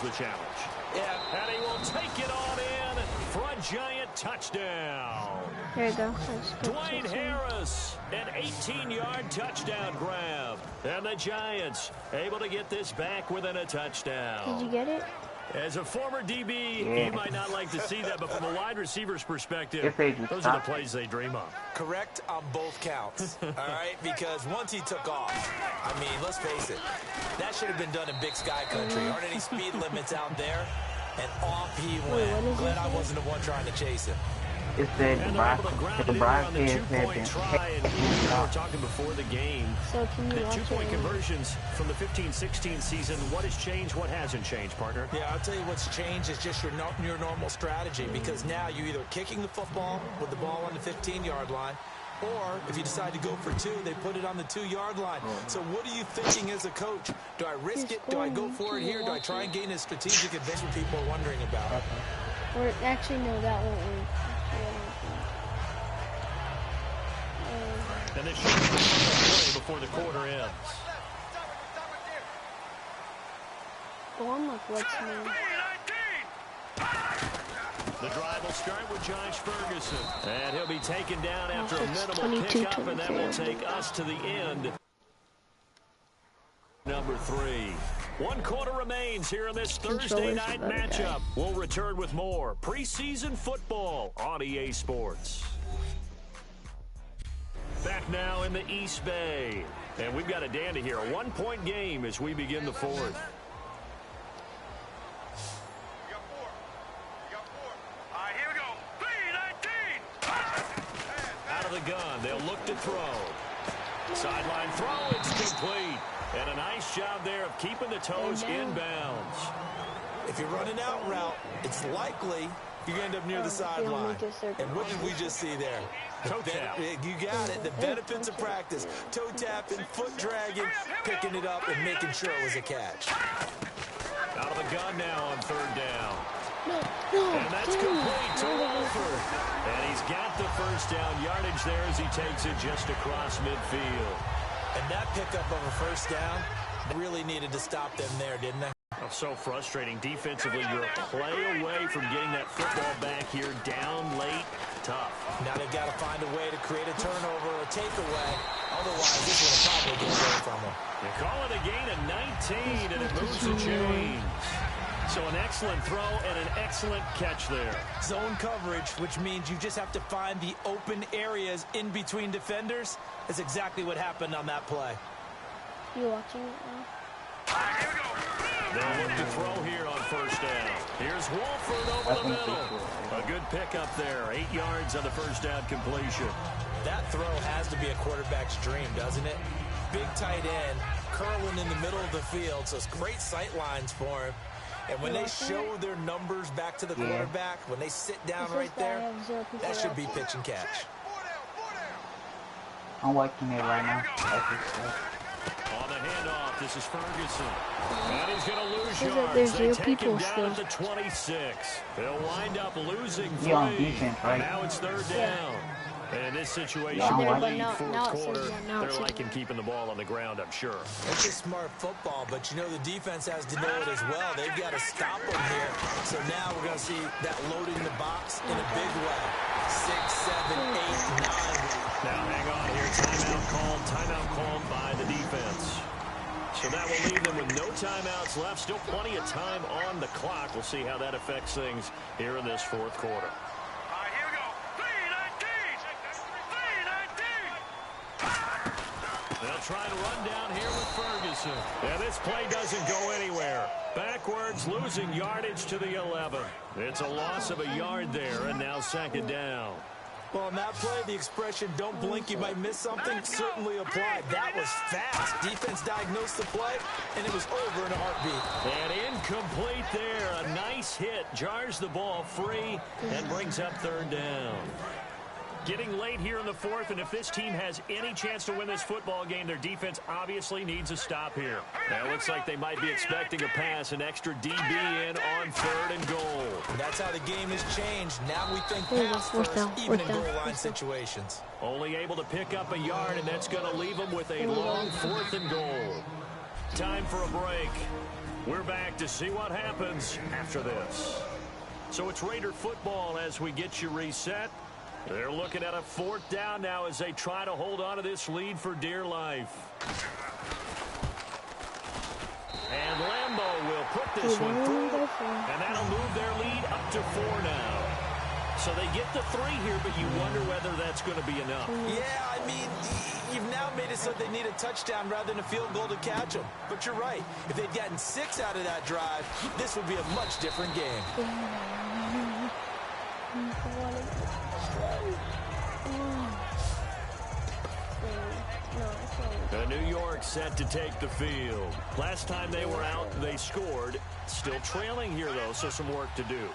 the challenge. Yeah, and he will take it on in for a giant touchdown. There you go. Dwayne Harris, an 18-yard touchdown grab. And the Giants able to get this back within a touchdown. Did you get it? As a former DB, you might not like to see that, but from a wide receiver's perspective, those are the plays they dream of. Correct on both counts, all right? Because once he took off, I mean, let's face it, that should have been done in Big Sky Country. Aren't any speed limits out there? And off he went. Glad I wasn't the one trying to chase him. It said the broadcast had been try, and we were talking before the game. So can you the two-point conversions from the 15-16 season, what has changed, what hasn't changed, partner? Yeah, I'll tell you what's changed is just your normal strategy, because now you're either kicking the football with the ball on the 15-yard line, or if you decide to go for two, they put it on the 2-yard line. So what are you thinking as a coach? Do I risk it? Do I go for it here? Do I try and gain a strategic advantage? What people are wondering about. Or actually, no, that won't work. And this should be play before the quarter ends. Go on, look, what's me? The drive will start with Josh Ferguson. And he'll be taken down after a minimal pickup, and that will take us to the end. Number 3. 1 quarter remains here in this Thursday night matchup. We'll return with more preseason football on EA Sports. Back now in the East Bay. And we've got a dandy here. A 1-point game as we begin the 4th. You got 4. All right, here we go. 3-19. Out of the gun. They'll look to throw. Sideline throw. It's complete. And a nice job there of keeping the toes inbounds. If you're running out route, it's likely you're going to end up near the sideline. And what did we just see there? Toe tap. You got it. The benefits of practice. Toe tapping, foot dragging, picking it up, and making sure it was a catch. Out of the gun now on 3rd down. And that's complete to Wolford. And he's got the first down yardage there as he takes it just across midfield. And that pickup of a first down really needed to stop them there, didn't they? Oh, so frustrating. Defensively, you're a play away from getting that football back here. Down late, tough. Now they've got to find a way to create a turnover or a takeaway. Otherwise, this will probably get away from them. They call it a gain of 19, and it moves the chains. So an excellent throw and an excellent catch there. Zone coverage, which means you just have to find the open areas in between defenders. That's exactly what happened on that play. You watching it now? Here we go. They'll look to throw here on 1st down. Here's Wolford over the middle. A good pickup there. 8 yards on the first down completion. That throw has to be a quarterback's dream, doesn't it? Big tight end, curling in the middle of the field, so it's great sight lines for him. And when they show their numbers back to the quarterback, when they sit down right there, that should be pitch and catch. I'm watching it right now. On the handoff, this is Ferguson. And he's going to lose yards. They take him down at the 26. They'll wind up losing 3. Now it's 3rd down. And in this situation, fourth quarter, they're liking keeping the ball on the ground, I'm sure. It's a smart football, but you know the defense has to know it as well. They've got to stop them here. So now we're going to see that loading the box in a big way. 6, 7, 8, 9. Now hang on here. Timeout called by the defense. So that will leave them with no timeouts left. Still plenty of time on the clock. We'll see how that affects things here in this 4th quarter. They'll try to run down here with Ferguson. And this play doesn't go anywhere. Backwards, losing yardage to the 11. It's a loss of a yard there, and now 2nd down. Well, on that play, the expression, don't blink, you might miss something, certainly applied. That was fast. Defense diagnosed the play, and it was over in a heartbeat. And incomplete there. A nice hit. Jars the ball free and brings up 3rd down. Getting late here in the 4th, and if this team has any chance to win this football game, their defense obviously needs a stop here. Now it looks like they might be expecting a pass, an extra DB in on 3rd and goal. And that's how the game has changed. Now we think pass first, even in goal line situations. Only able to pick up a yard, and that's going to leave them with a long 4th and goal. Time for a break. We're back to see what happens after this. So it's Raider football as we get you reset. They're looking at a 4th down now as they try to hold on to this lead for dear life. And Lambeau will put this one through, and that'll move their lead up to 4 now. So they get the 3 here, but you wonder whether that's going to be enough. Yeah, I mean, you've now made it so they need a touchdown rather than a field goal to catch them. But you're right. If they'd gotten 6 out of that drive, this would be a much different game. New York set to take the field. Last time they were out, they scored. Still trailing here, though, so some work to do.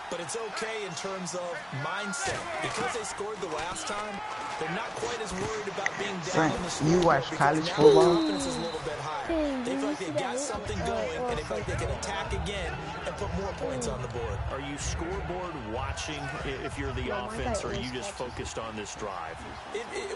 But it's okay in terms of mindset. Because they scored the last time, they're not quite as worried about being down on the scoreboard. You watch college now football? the offense is a little bit higher. They feel like they've got something going, and they feel like they can attack again and put more points on the board. Are you scoreboard watching if you're the offense, or are you just focused on this drive?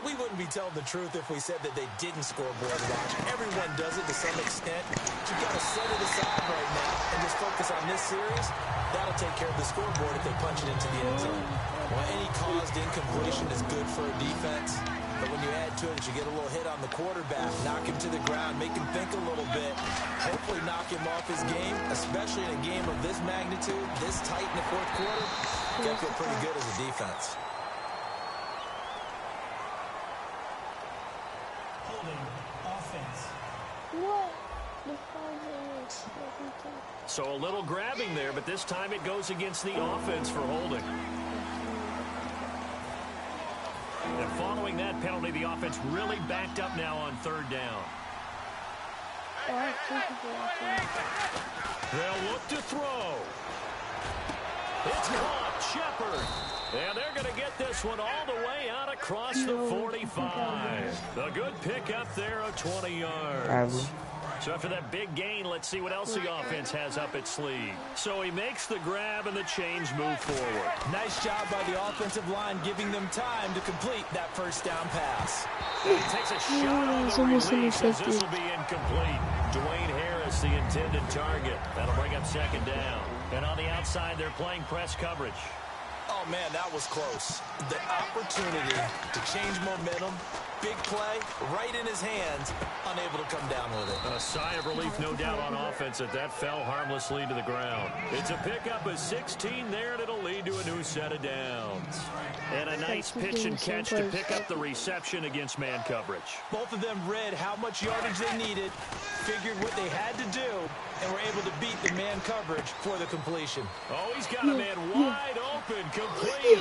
We wouldn't be telling the truth if we said that they didn't scoreboard watch. Everyone does it to some extent. But you've got to set it aside right now and just focus on this series. That'll take care of the scoreboard if they punch it into the end zone. Well, any caused incompletion is good for a defense. But when you add to it, you get a little hit on the quarterback, knock him to the ground, make him think a little bit, hopefully knock him off his game, especially in a game of this magnitude, this tight in the 4th quarter. You got to feel pretty good as a defense. Holding offense. What? So a little grabbing there, but this time it goes against the offense for holding. And following that penalty, the offense really backed up now on 3rd down. They'll look to throw. It's caught. Shepard. And they're going to get this one all the way out across the 45. A good pickup there of 20 yards. So after that big gain, let's see what else the offense has up its sleeve. So he makes the grab and the chains move forward. Nice job by the offensive line giving them time to complete that 1st down pass. And he takes a shot on the release as this will be incomplete. Dwayne Harris, the intended target. That'll bring up 2nd down. And on the outside, they're playing press coverage. Oh, man, that was close. The opportunity to change momentum, big play, right in his hands, unable to come down with it. A sigh of relief, no doubt, on offense that fell harmlessly to the ground. It's a pickup of 16 there, and it'll lead to a new set of downs. And a nice pitch and catch to pick up the reception against man coverage. Both of them read how much yardage they needed, figured what they had to do, and were able to beat the man coverage for the completion. Oh, he's got a man wide open, complete.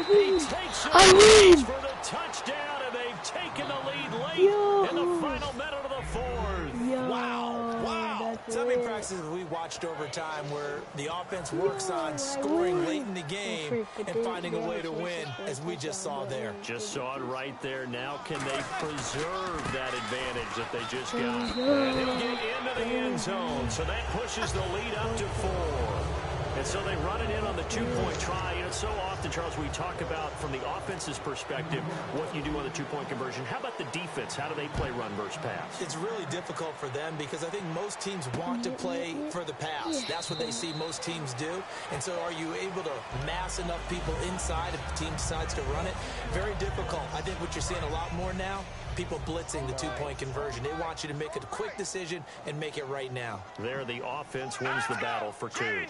He takes it for the touchdown, and they've taken the lead late in the final minute of the 4th. Wow. So many practices we watched over time where the offense works on scoring late in the game and finding a way to win, as we just saw there. Just saw it right there. Now can they preserve that advantage that they just got? And he'll get into the end zone, so that pushes the lead up to 4. And so they run it in on the 2-point try. You know, so often, Charles, we talk about, from the offense's perspective, what you do on the 2-point conversion. How about the defense? How do they play run versus pass? It's really difficult for them because I think most teams want to play for the pass. That's what they see most teams do. And so are you able to mass enough people inside if the team decides to run it? Very difficult. I think what you're seeing a lot more now, people blitzing the 2-point conversion. They want you to make a quick decision and make it right now. There, the offense wins the battle for 2.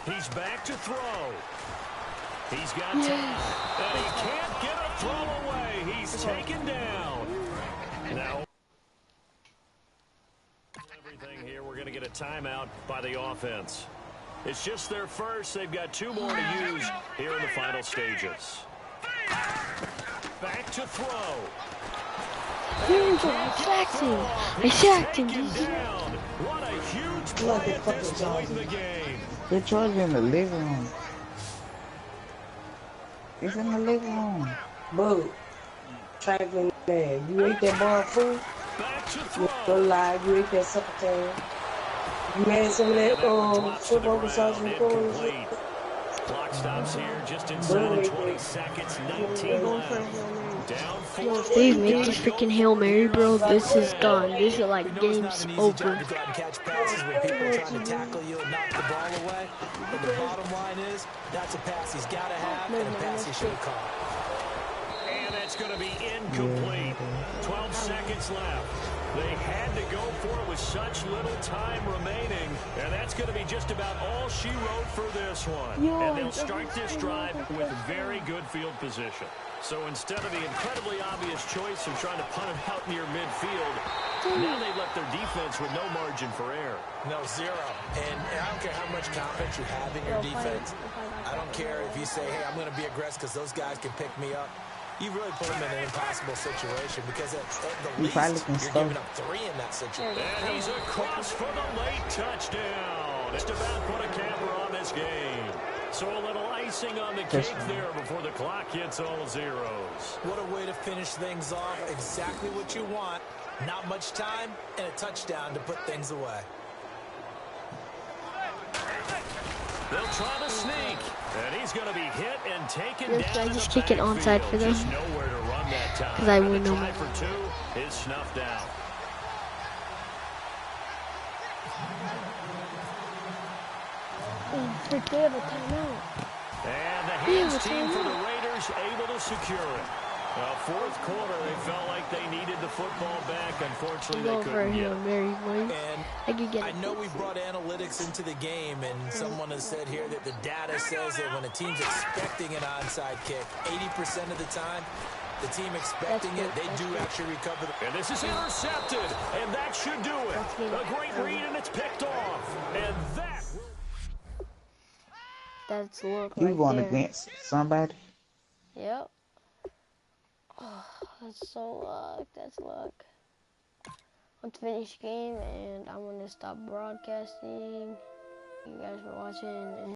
He's back to throw. He's got time. And he can't get a throw away. He's taken down. Now, everything here, we're going to get a timeout by the offense. It's just their first. They've got 2 more to use here in the final stages. Back to throw. I sacked him. What a huge play at this point in the game. They're charging in the living room. It's in the living room. Boo. Trifling man. You ate that bar food? You don't lie. You ate that supper time. You had some of that football sauce and corn. Clock stops here just inside of 20 seconds. 19 left. Down 4. Dave, make this freaking Hail Mary, bro. This is done. This is like We know it's not game's an easy over. job to go out and catch passes when people are trying to tackle you and knock the ball away. But the bottom line is, that's a pass he's got to have and a pass he should have caught. And that's going to be incomplete. 12 seconds left. They had to go for it with such little time remaining. And that's going to be just about all she wrote for this one. And they'll start this drive with very good field position. So instead of the incredibly obvious choice of trying to punt it out near midfield, now they've left their defense with no margin for error. No, zero. And I don't care how much confidence you have in your defense. I don't care if you say, hey, I'm going to be aggressive because those guys can pick me up. You really put them in an impossible situation because at the least, you're giving up 3 in that situation. And he's across for the late touchdown. Just about put a camper on this game. So a little icing on the cake there before the clock hits all zeros. What a way to finish things off. Exactly what you want. Not much time and a touchdown to put things away. They'll try to sneak, and he's going to be hit and taken down. I just kick it onside for them. Just nowhere to run that time. Because I wouldn't know. Try for 2 is snuffed out. Forget a timeout. And the hands team for the Raiders able to secure it. Fourth quarter, they felt like they needed the football back. Unfortunately, they couldn't get it. And I know we brought analytics into the game, and someone has said here that the data says that when a team's expecting an onside kick, 80% of the time, the team expecting it, they do actually recover. And this is intercepted, and that should do it. A great read, and it's picked off. And that's luck You right going there. against somebody? Yep. Oh, that's so luck. That's luck. Let's finish game, and I'm gonna stop broadcasting. You guys for watching.